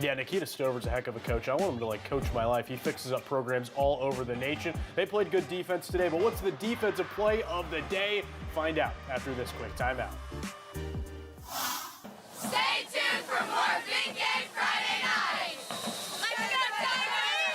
Yeah, Nikita Stover's a heck of a coach. I want him to like coach my life. He fixes up programs all over the nation. They played good defense today, but what's the defensive play of the day? Find out after this quick timeout. Stay tuned for more Big Game Friday night. Let's go Tigers!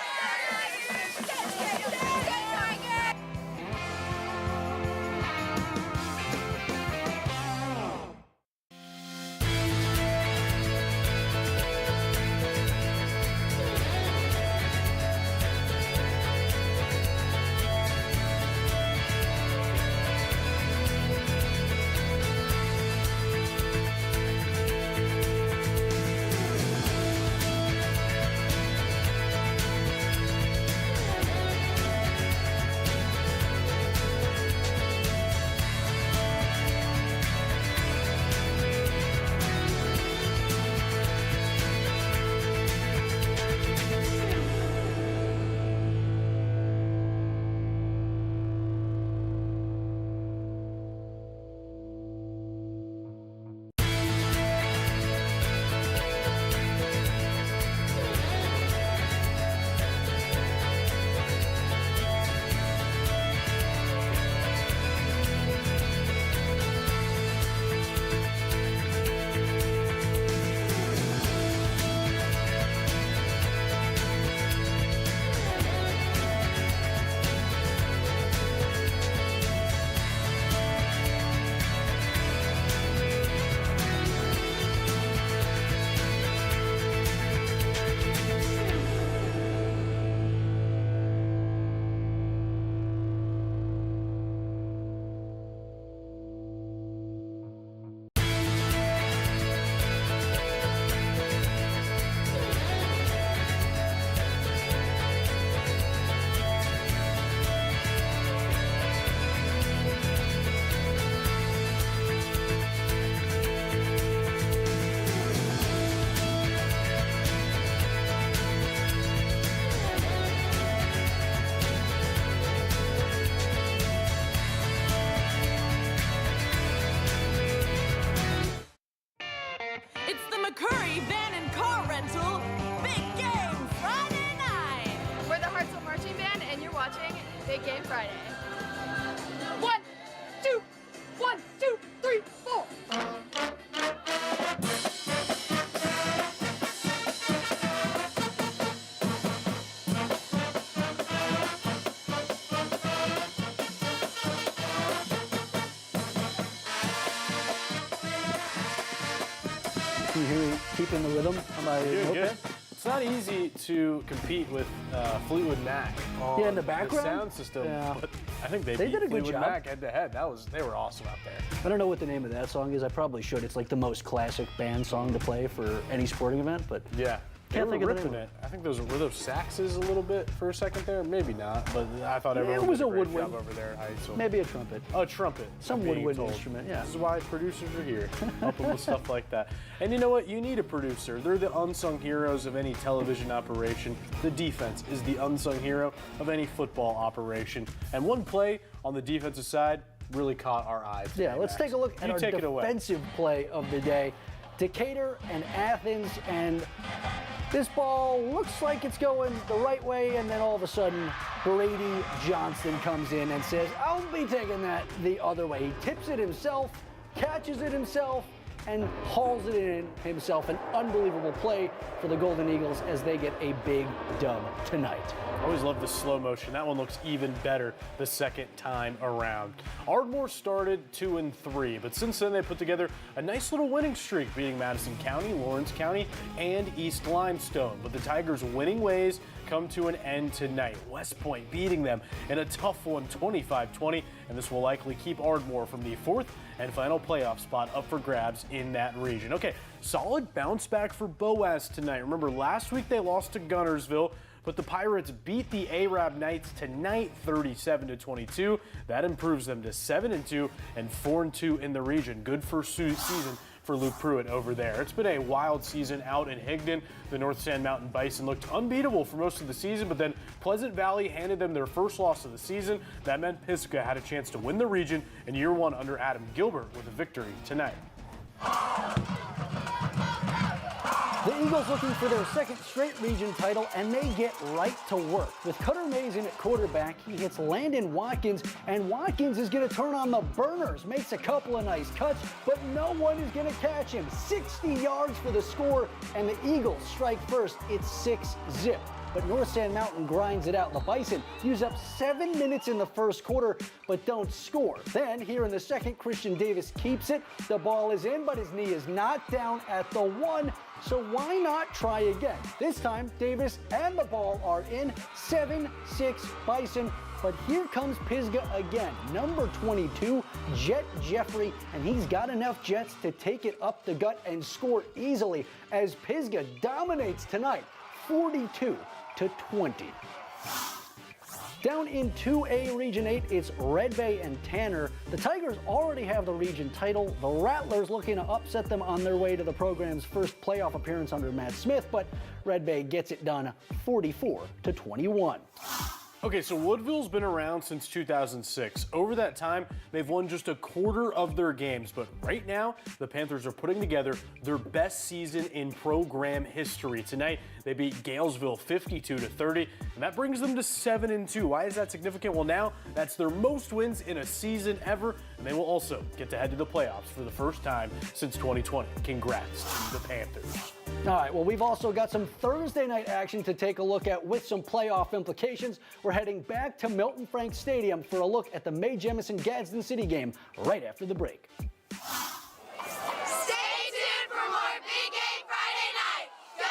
Big Game Friday. 1, 2, 1, 2, 3, 4. Can you hear me keeping the rhythm on my Good. It's not easy to compete with Fleetwood Mac on in the background? sound system, but I think they beat did a good Fleetwood job. Mac head to head. They were awesome out there. I don't know what the name of that song is. I probably should. It's like the most classic band song to play for any sporting event, but Yeah. Can't They think were of the ripping name. it. I think were those saxes a little bit for a second there? Maybe not, but I thought everyone it was did a a great woodwind. job over there at Heights. maybe a trumpet. Oh, a trumpet. Some I'm being woodwind told. instrument, yeah. This is why producers are here, helping with stuff like that. And you know what? You need a producer. They're the unsung heroes of any television operation. The defense is the unsung hero of any football operation. And one play on the defensive side really caught our eye today, Yeah, let's Max. take a look at You our take it away. defensive play of the day. Decatur and Athens, and this ball looks like it's going the right way, and then all of a sudden, Brady Johnson comes in and says, I'll be taking that the other way. He tips it himself, catches it himself, and hauls it in himself. An unbelievable play for the Golden Eagles as they get a big dub tonight. I always love the slow motion. That one looks even better the second time around. Ardmore started 2-3, but since then they put together a nice little winning streak, beating Madison County, Lawrence County, and East Limestone. But the Tigers' winning ways come to an end tonight. West Point beating them in a tough one, 25-20, and this will likely keep Ardmore from the fourth and final playoff spot up for grabs in that region. Okay, solid bounce back for Boaz tonight. Remember, last week they lost to Guntersville, but the Pirates beat the Arab Knights tonight 37-22. That improves them to 7-2 and 4-2 in the region. Good first season for Luke Pruitt over there. It's been a wild season out in Higdon. The North Sand Mountain Bison looked unbeatable for most of the season, but then Pleasant Valley handed them their first loss of the season. That meant Pisgah had a chance to win the region in year one under Adam Gilbert with a victory tonight. The Eagles looking for their second straight region title, and they get right to work. With Cutter Mason at quarterback, he hits Landon Watkins, and Watkins is going to turn on the burners, makes a couple of nice cuts, but no one is going to catch him. 60 yards for the score, and the Eagles strike first. It's 6-zip. But North Sand Mountain grinds it out. The Bison use up 7 minutes in the first quarter, but don't score. Then, here in the second, Christian Davis keeps it. The ball is in, but his knee is not down at the 1. So why not try again? This time, Davis and the ball are in. 7-6 Bison. But here comes Pisgah again. Number 22, Jet Jeffrey, and he's got enough Jets to take it up the gut and score easily as Pisgah dominates tonight, 42-20. Down in 2A Region 8, it's Red Bay and Tanner. The Tigers already have the region title. The Rattlers looking to upset them on their way to the program's first playoff appearance under Matt Smith, but Red Bay gets it done 44-21. Okay, so Woodville's been around since 2006. Over that time, they've won just a quarter of their games, but right now, the Panthers are putting together their best season in program history. Tonight, they beat Galesville 52-30, and that brings them to 7-2. Why is that significant? Well, now that's their most wins in a season ever, and they will also get to head to the playoffs for the first time since 2020. Congrats to the Panthers. All right, well, we've also got some Thursday night action to take a look at with some playoff implications. We're heading back to Milton Frank Stadium for a look at the Mae Jemison Gadsden City game right after the break. Stay tuned for more Big Game Friday night. Go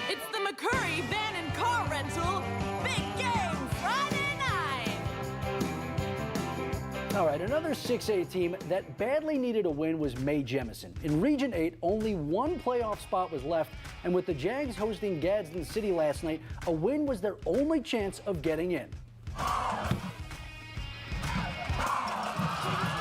It's the McCurry Van and Car Rental Big Game Friday night. All right, another 6A team that badly needed a win was Mae Jemison. In Region 8, only one playoff spot was left, and with the Jags hosting Gadsden City last night, a win was their only chance of getting in.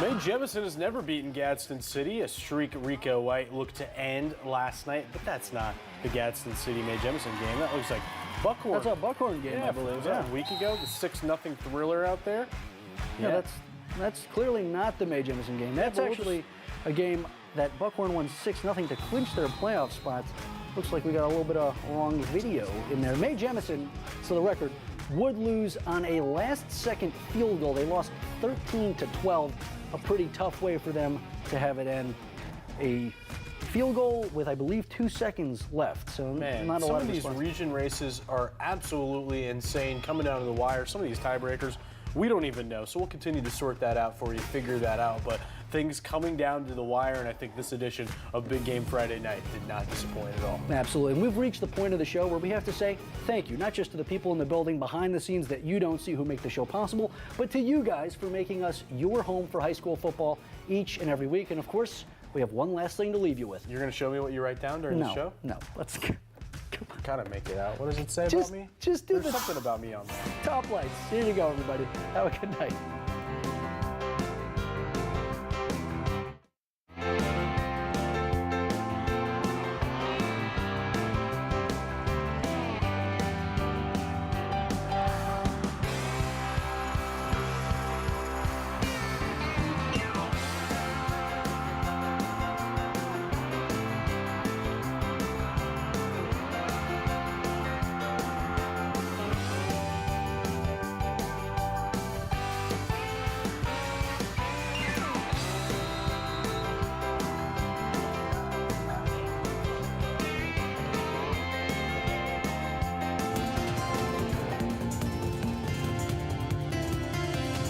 Mae Jemison has never beaten Gadsden City. A streak Rico White looked to end last night, but that's not the Gadsden City Mae Jemison game. That looks like Buckhorn. That's a Buckhorn game, yeah, I believe. Was that a week ago? The 6-0 thriller out there. Yeah, that's clearly not the Mae Jemison game. That's actually a game that Buckhorn won 6-0 to clinch their playoff spots. Looks like we got a little bit of wrong video in there. Mae Jemison, so the record, would lose on a last-second field goal. They lost 13-12, a pretty tough way for them to have it end. A field goal with, I believe, 2 seconds left. So Man, not a some lot of these response. region races are absolutely insane coming down to the wire. Some of these tiebreakers, we don't even know. So we'll continue to sort that out for you, figure that out. But things coming down to the wire, and I think this edition of Big Game Friday Night did not disappoint at all. Absolutely. And we've reached the point of the show where we have to say thank you, not just to the people in the building behind the scenes that you don't see who make the show possible, but to you guys for making us your home for high school football each and every week. And of course, we have one last thing to leave you with. You're going to show me what you write down during the show? No. Let's Kind of make it out. What does it say Just- about me? just do There's the- something about me on there. top lights. Here you go, everybody. Have a good night.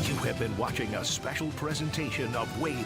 You have been watching a special presentation of WAAY